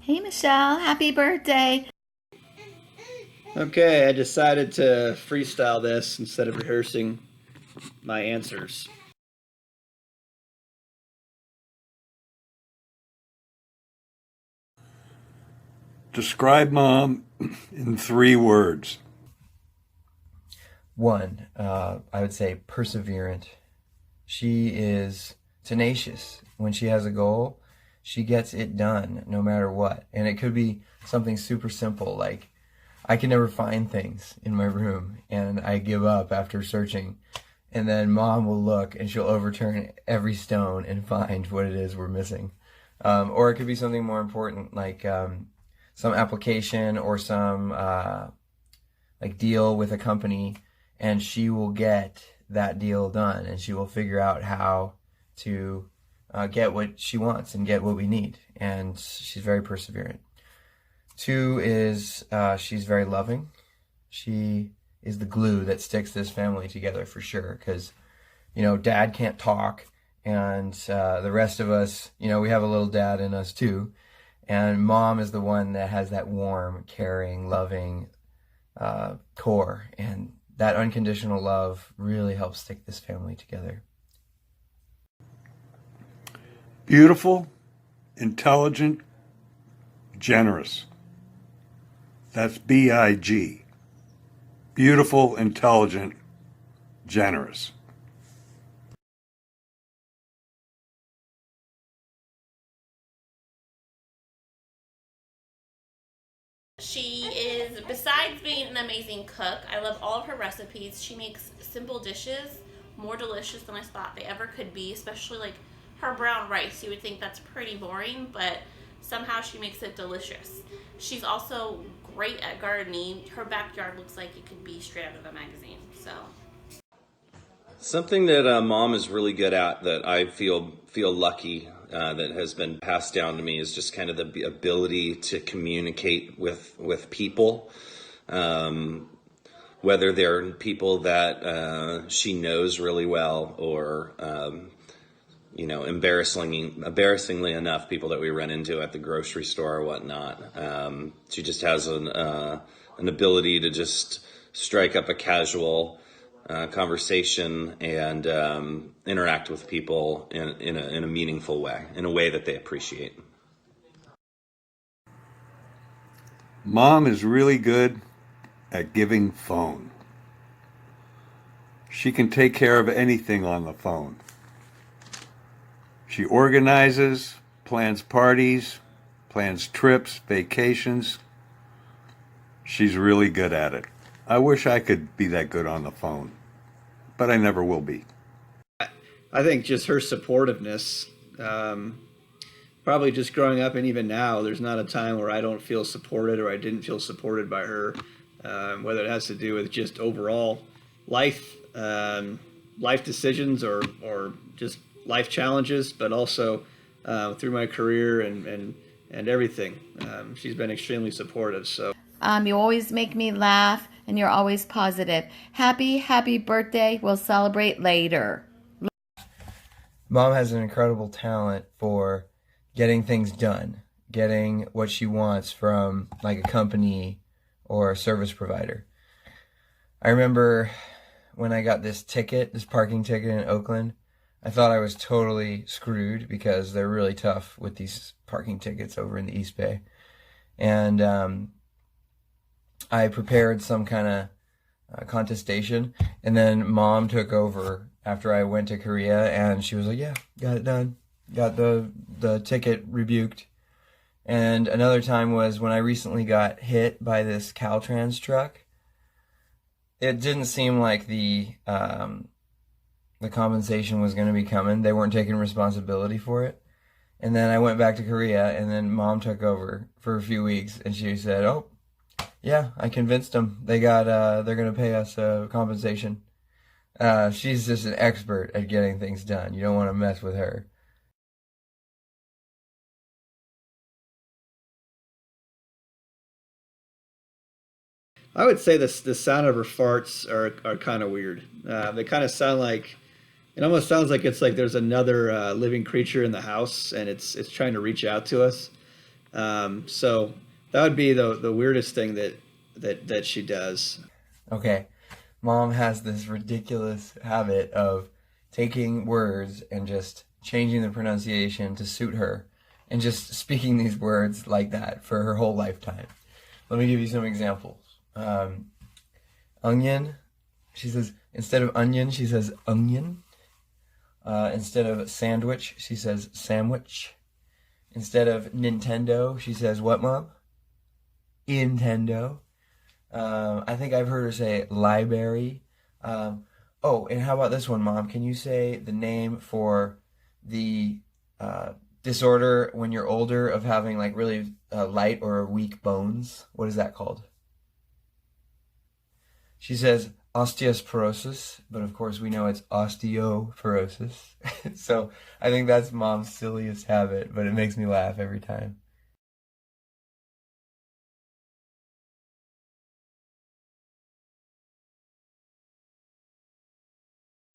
Hey Michelle, happy birthday. Okay, I decided to freestyle this instead of rehearsing my answers. Describe mom in 3 words. One, I would say perseverant. She is tenacious. When she has a goal, she gets it done no matter what. And it could be something super simple like I can never find things in my room and I give up after searching. And then mom will look and she'll overturn every stone and find what it is we're missing. Or it could be something more important like some application or some like deal with a company, and she will get that deal done and she will figure out how to get what she wants and get what we need. And she's very perseverant. Two is she's very loving. She is the glue that sticks this family together for sure. Because, dad can't talk, and the rest of us, we have a little dad in us too. And mom is the one that has that warm, caring, loving core. And that unconditional love really helps stick this family together. Beautiful, intelligent, generous. That's BIG. Beautiful, intelligent, generous. She is, besides being an amazing cook, I love all of her recipes. She makes simple dishes more delicious than I thought they ever could be, especially like her brown rice. You would think that's pretty boring, but somehow she makes it delicious. She's also great at gardening. Her backyard looks like it could be straight out of a magazine. So Something that mom is really good at that I feel lucky that has been passed down to me is just kind of the ability to communicate with people, um, whether they're people that she knows really well or embarrassingly enough, people that we run into at the grocery store or whatnot. She just has an ability to just strike up a casual conversation and interact with people in a meaningful way, in a way that they appreciate. Mom is really good at giving phone. She can take care of anything on the phone. She organizes, plans parties, plans trips, vacations. She's really good at it. I wish I could be that good on the phone, but I never will be. I think just her supportiveness, probably just growing up and even now, there's not a time where I don't feel supported or I didn't feel supported by her, whether it has to do with just overall life, life decisions or just life challenges, but also through my career and everything. She's been extremely supportive. So You always make me laugh and you're always positive. Happy birthday. We'll celebrate later. Mom has an incredible talent for getting things done, getting what she wants from like a company or a service provider. I remember when I got this parking ticket in Oakland, I thought I was totally screwed because they're really tough with these parking tickets over in the East Bay. And I prepared some kind of contestation, and then mom took over after I went to Korea, and she was like, "Yeah, got it done, got the ticket rebuked." And another time was when I recently got hit by this Caltrans truck. It didn't seem like the compensation was going to be coming. They weren't taking responsibility for it. And then I went back to Korea, and then mom took over for a few weeks, and she said, "Oh, yeah, I convinced them. They're gonna pay us compensation." She's just an expert at getting things done. You don't want to mess with her. I would say the sound of her farts are kind of weird. They kind of sound like it almost sounds like it's like there's another living creature in the house and it's trying to reach out to us. So that would be the weirdest thing that she does. Okay, mom has this ridiculous habit of taking words and just changing the pronunciation to suit her and just speaking these words like that for her whole lifetime. Let me give you some examples. Onion, she says, instead of onion, she says onion. Instead of sandwich, she says sandwich. Instead of Nintendo, she says what, Mom? Intendo. I think I've heard her say library. Oh, and how about this one, Mom? Can you say the name for the disorder when you're older of having like really light or weak bones? What is that called? She says osteoporosis, but of course we know it's osteoporosis. So I think that's Mom's silliest habit, but it makes me laugh every time.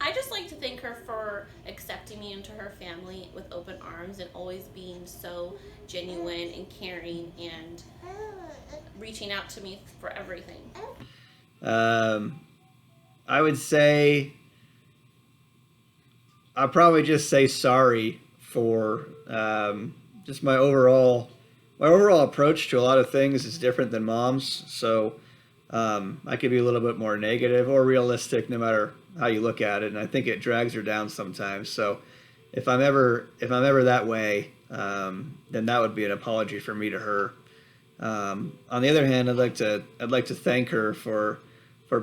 I just like to thank her for accepting me into her family with open arms and always being so genuine and caring and reaching out to me for everything. I would say I'll probably just say sorry for just my overall approach to a lot of things is different than mom's. So I could be a little bit more negative or realistic, no matter how you look at it. And I think it drags her down sometimes. So if I'm ever that way, then that would be an apology for me to her. On the other hand, I'd like to thank her for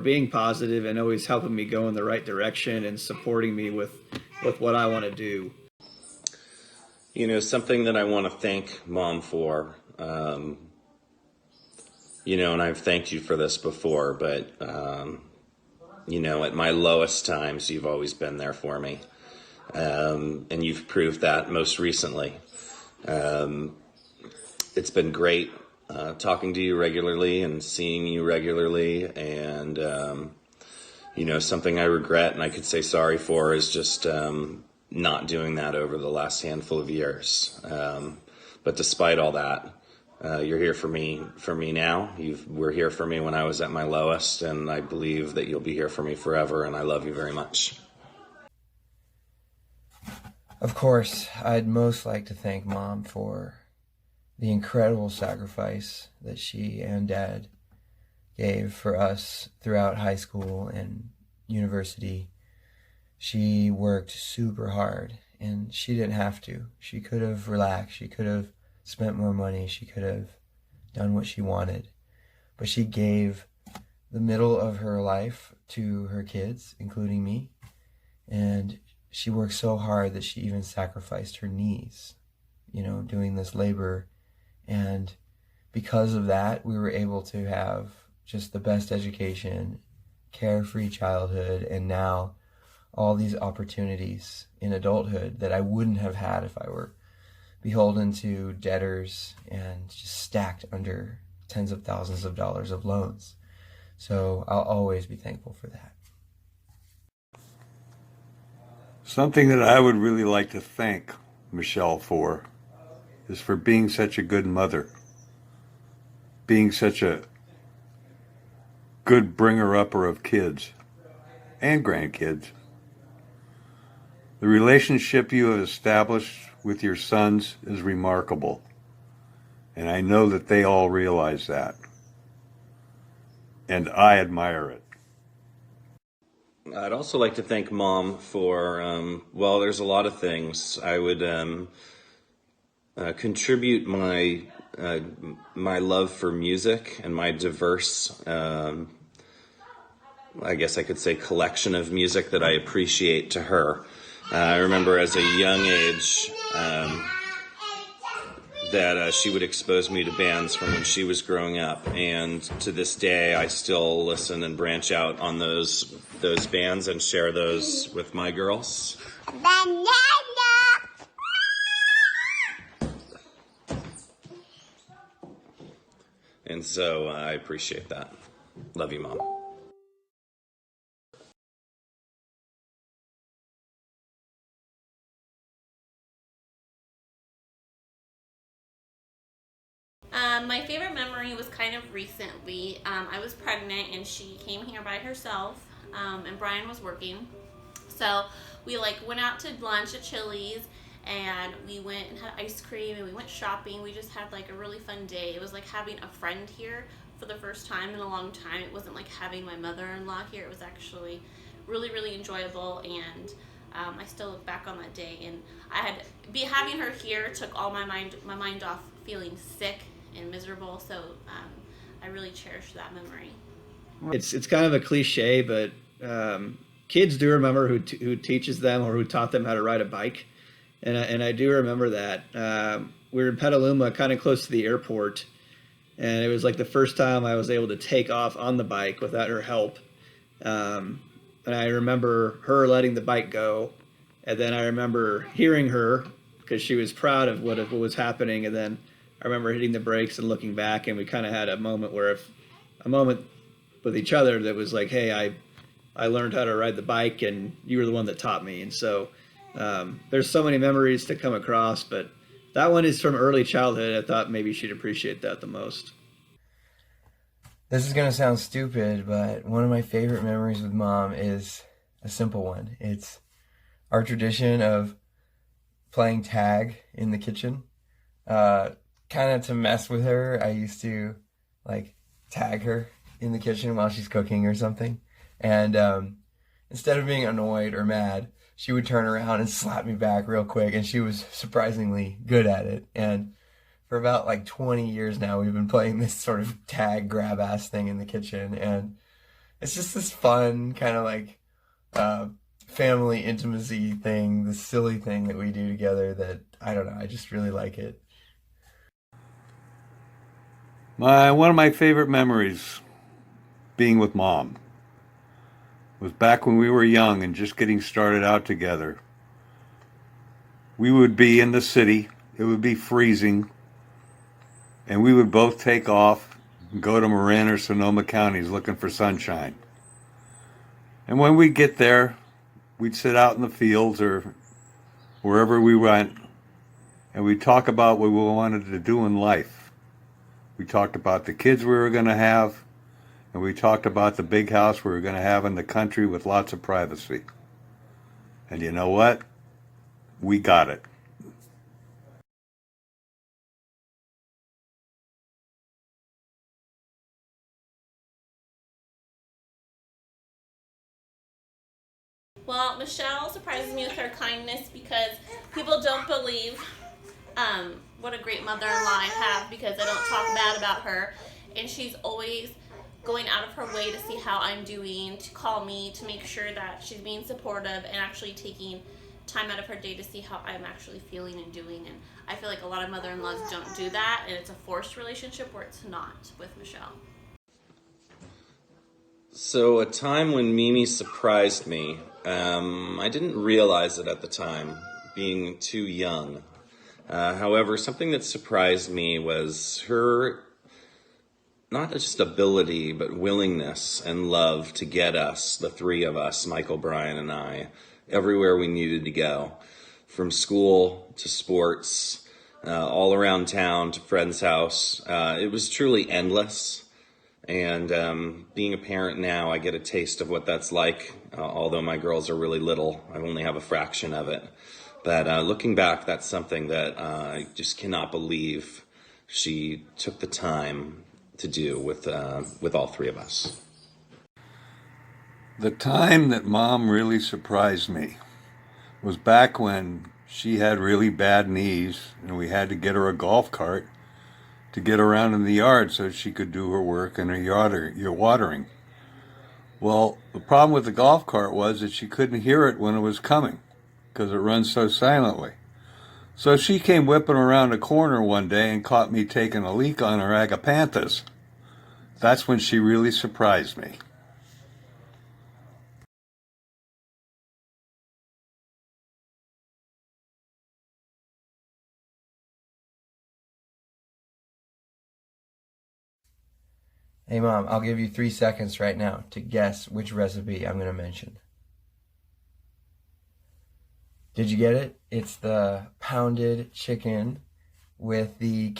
being positive and always helping me go in the right direction and supporting me with what I want to do. You know, something that I want to thank Mom for, you know, and I've thanked you for this before, but, you know, at my lowest times, you've always been there for me. And you've proved that most recently. It's been great talking to you regularly and seeing you regularly. And, you know, something I regret and I could say sorry for is just not doing that over the last handful of years. But despite all that, you're here for me now. Were here for me when I was at my lowest, and I believe that you'll be here for me forever, and I love you very much. Of course, I'd most like to thank Mom for the incredible sacrifice that she and Dad gave for us throughout high school and university. She worked super hard, and she didn't have to. She could have relaxed. She could have spent more money. She could have done what she wanted. But she gave the middle of her life to her kids, including me. And she worked so hard that she even sacrificed her knees, you know, doing this labor. And because of that, we were able to have just the best education, carefree childhood, and now all these opportunities in adulthood that I wouldn't have had if I were beholden to debtors and just stacked under tens of thousands of dollars of loans. So I'll always be thankful for that. Something that I would really like to thank Michelle for is for being such a good mother, being such a good bringer-upper of kids and grandkids. The relationship you have established with your sons is remarkable, and I know that they all realize that, and I admire it. I'd also like to thank Mom for, well, there's a lot of things. I would contribute my love for music and my diverse, I guess I could say, collection of music that I appreciate to her. I remember as a young age that she would expose me to bands from when she was growing up, and to this day I still listen and branch out on those bands and share those with my girls. And so I appreciate that. Love you, Mom. My favorite memory was kind of recently. I was pregnant and she came here by herself, and Brian was working. So we went out to lunch at Chili's, and we went and had ice cream, and we went shopping. We just had a really fun day. It was like having a friend here for the first time in a long time. It wasn't like having my mother-in-law here. It was actually really, really enjoyable, and I still look back on that day, and having her here took all my mind off feeling sick and miserable. So I really cherish that memory. It's kind of a cliche, but kids do remember who teaches them or who taught them how to ride a bike, and I do remember that. We were in Petaluma, kind of close to the airport, and it was like the first time I was able to take off on the bike without her help. And I remember her letting the bike go, and then I remember hearing her because she was proud of what was happening, and then I remember hitting the brakes and looking back, and we kind of had a moment with each other that was like, hey, I learned how to ride the bike, and you were the one that taught me. And so there's so many memories to come across, but that one is from early childhood. I thought maybe she'd appreciate that the most. This is going to sound stupid, but one of my favorite memories with Mom is a simple one. It's our tradition of playing tag in the kitchen. Kind of to mess with her, I used to tag her in the kitchen while she's cooking or something. And instead of being annoyed or mad, she would turn around and slap me back real quick, and she was surprisingly good at it. And for about 20 years now, we've been playing this sort of tag grab ass thing in the kitchen, and it's just this fun kind of family intimacy thing, this silly thing that we do together that, I don't know, I just really like it. One of my favorite memories being with Mom was back when we were young and just getting started out together. We would be in the city, it would be freezing, and we would both take off and go to Marin or Sonoma counties looking for sunshine. And when we'd get there, we'd sit out in the fields or wherever we went, and we'd talk about what we wanted to do in life. We talked about the kids we were going to have, and we talked about the big house we were going to have in the country with lots of privacy. And you know what? We got it. Well, Michelle surprises me with her kindness because people don't believe what a great mother-in-law I have because I don't talk bad about her. And she's always going out of her way to see how I'm doing, to call me, to make sure that she's being supportive and actually taking time out of her day to see how I'm actually feeling and doing. And I feel like a lot of mother-in-laws don't do that, and it's a forced relationship where it's not with Michelle. So a time when Mimi surprised me, I didn't realize it at the time, being too young. However, something that surprised me was her, not just ability, but willingness and love to get us, the three of us, Michael, Brian, and I, everywhere we needed to go. From school to sports, all around town to friend's house. It was truly endless. And being a parent now, I get a taste of what that's like. Although my girls are really little, I only have a fraction of it. But looking back, that's something that I just cannot believe she took the time to do with all three of us. The time that Mom really surprised me was back when she had really bad knees and we had to get her a golf cart to get around in the yard so she could do her work and her watering. Well, the problem with the golf cart was that she couldn't hear it when it was coming because it runs so silently. So she came whipping around a corner one day and caught me taking a leak on her agapanthus. That's when she really surprised me. Hey Mom, I'll give you 3 seconds right now to guess which recipe I'm going to mention. Did you get it? It's the pounded chicken with the